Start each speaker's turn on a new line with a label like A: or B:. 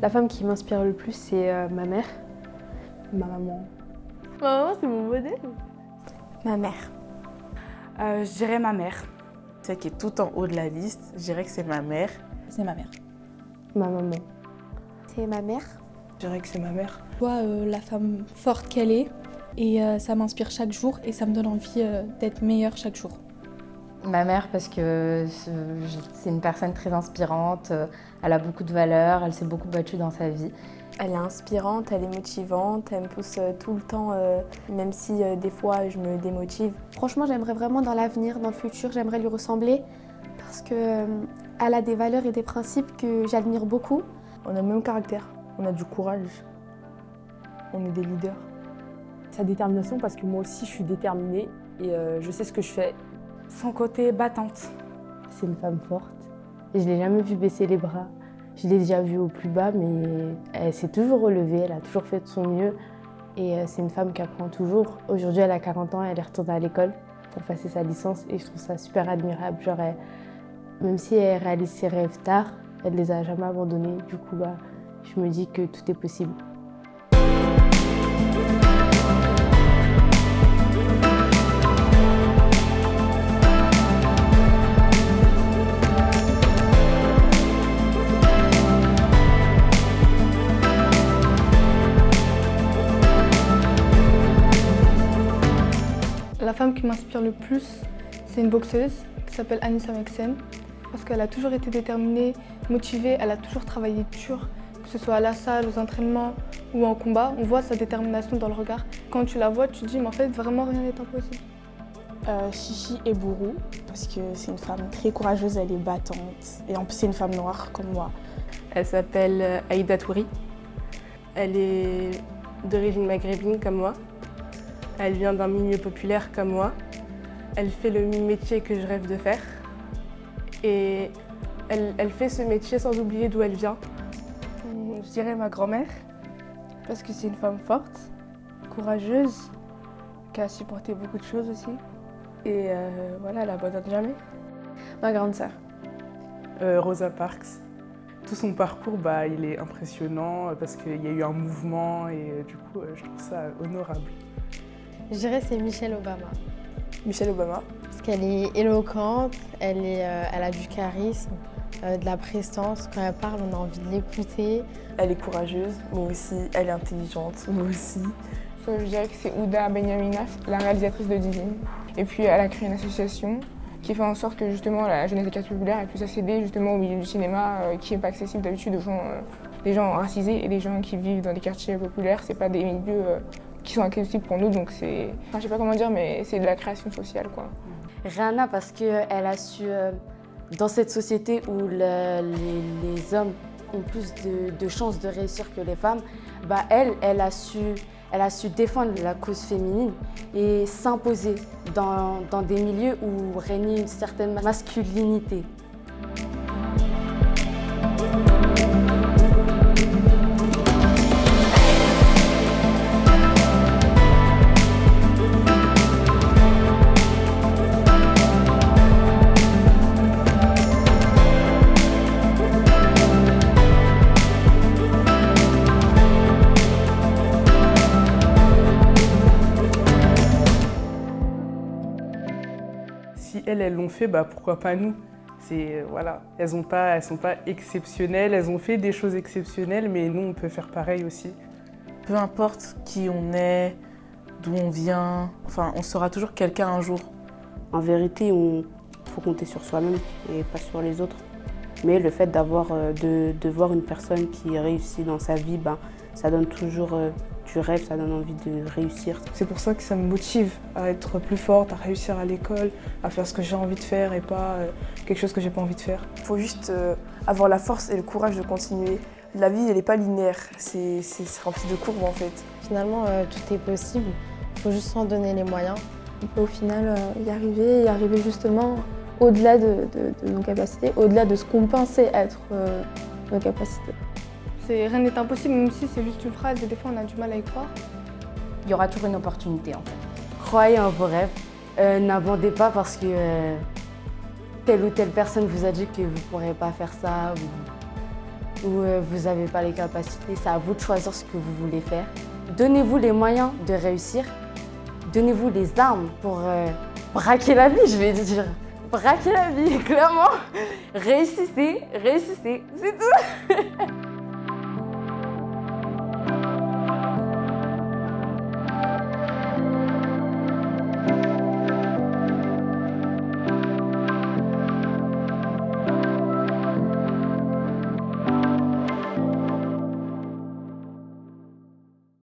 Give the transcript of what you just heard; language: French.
A: La femme qui m'inspire le plus, c'est ma mère.
B: Ma maman.
A: Ma maman, c'est mon modèle.
C: Ma mère.
D: Je dirais ma mère. Celle qui est tout en haut de la liste, je dirais que c'est ma mère.
C: C'est ma mère.
A: Ma maman.
C: C'est ma mère.
B: Je dirais que c'est ma mère.
E: Je vois la femme forte qu'elle est et ça m'inspire chaque jour et ça me donne envie d'être meilleure chaque jour.
F: Ma mère, parce que c'est une personne très inspirante, elle a beaucoup de valeurs, elle s'est beaucoup battue dans sa vie.
C: Elle est inspirante, elle est motivante, elle me pousse tout le temps, même si des fois je me démotive.
G: Franchement, j'aimerais vraiment dans l'avenir, dans le futur, j'aimerais lui ressembler parce qu'elle a des valeurs et des principes que j'admire beaucoup.
B: On a le même caractère, on a du courage, on est des leaders. Sa détermination, parce que moi aussi je suis déterminée et je sais ce que je fais.
D: Son côté battante.
A: C'est une femme forte. Et je ne l'ai jamais vue baisser les bras. Je l'ai déjà vue au plus bas, mais elle s'est toujours relevée, elle a toujours fait de son mieux. Et c'est une femme qui apprend toujours. Aujourd'hui, elle a 40 ans, elle est retournée à l'école pour passer sa licence et je trouve ça super admirable. Genre, même si elle réalise ses rêves tard, elle ne les a jamais abandonnés. Du coup, je me dis que tout est possible.
E: La femme qui m'inspire le plus, c'est une boxeuse qui s'appelle Anissa Meksen parce qu'elle a toujours été déterminée, motivée, elle a toujours travaillé dur, que ce soit à la salle, aux entraînements ou en combat. On voit sa détermination dans le regard. Quand tu la vois, tu te dis mais en fait vraiment rien n'est impossible.
C: Chichi Ebourou, parce que c'est une femme très courageuse, elle est battante et en plus c'est une femme noire comme moi.
H: Elle s'appelle Aïda Touri. Elle est d'origine maghrébine comme moi. Elle vient d'un milieu populaire comme moi. Elle fait le métier que je rêve de faire. Et elle fait ce métier sans oublier d'où elle vient.
D: Je dirais ma grand-mère, parce que c'est une femme forte, courageuse, qui a supporté beaucoup de choses aussi. Et voilà, elle abandonne jamais.
A: Ma grande sœur.
I: Rosa Parks. Tout son parcours, il est impressionnant parce qu'il y a eu un mouvement et du coup, je trouve ça honorable.
A: Je dirais que c'est Michelle Obama.
B: Michelle Obama.
A: Parce qu'elle est éloquente, elle a du charisme, de la prestance. Quand elle parle, on a envie de l'écouter.
B: Elle est courageuse, moi aussi. Elle est intelligente, moi aussi.
J: Je dirais que c'est Ouda Benyaminaf, la réalisatrice de Divine. Et puis elle a créé une association qui fait en sorte que justement la jeunesse des quartiers populaires puisse accéder justement au milieu du cinéma qui n'est pas accessible d'habitude aux gens, des gens racisés et des gens qui vivent dans des quartiers populaires. C'est pas des milieux qui sont accessibles pour nous, donc c'est, je sais pas comment dire, mais c'est de la création sociale, quoi.
F: Rihanna, parce qu'elle a su, dans cette société où les hommes ont plus de chances de réussir que les femmes, elle a su défendre la cause féminine et s'imposer dans des milieux où régnait une certaine masculinité.
I: Si elles l'ont fait, pourquoi pas nous? Voilà, elles sont pas exceptionnelles, elles ont fait des choses exceptionnelles, mais nous on peut faire pareil aussi.
D: Peu importe qui on est, d'où on vient, on sera toujours quelqu'un un jour.
K: En vérité, il faut compter sur soi-même et pas sur les autres. Mais le fait de voir une personne qui réussit dans sa vie, ça donne toujours du rêve, ça donne envie de réussir.
B: C'est pour ça que ça me motive à être plus forte, à réussir à l'école, à faire ce que j'ai envie de faire et pas quelque chose que j'ai pas envie de faire. Il faut juste avoir la force et le courage de continuer. La vie, elle n'est pas linéaire, c'est rempli de courbes en fait.
A: Finalement, tout est possible, il faut juste s'en donner les moyens.
G: On peut au final y arriver justement au-delà de nos capacités, au-delà de ce qu'on pensait être nos capacités.
E: Rien n'est impossible, même si c'est juste une phrase et des fois on a du mal à y croire.
F: Il y aura toujours une opportunité en fait. Croyez en vos rêves, n'abandonnez pas parce que telle ou telle personne vous a dit que vous ne pourrez pas faire ça. ou vous n'avez pas les capacités, c'est à vous de choisir ce que vous voulez faire. Donnez-vous les moyens de réussir. Donnez-vous les armes pour braquer la vie, je vais dire. Braquer la vie, clairement. Réussissez, c'est tout.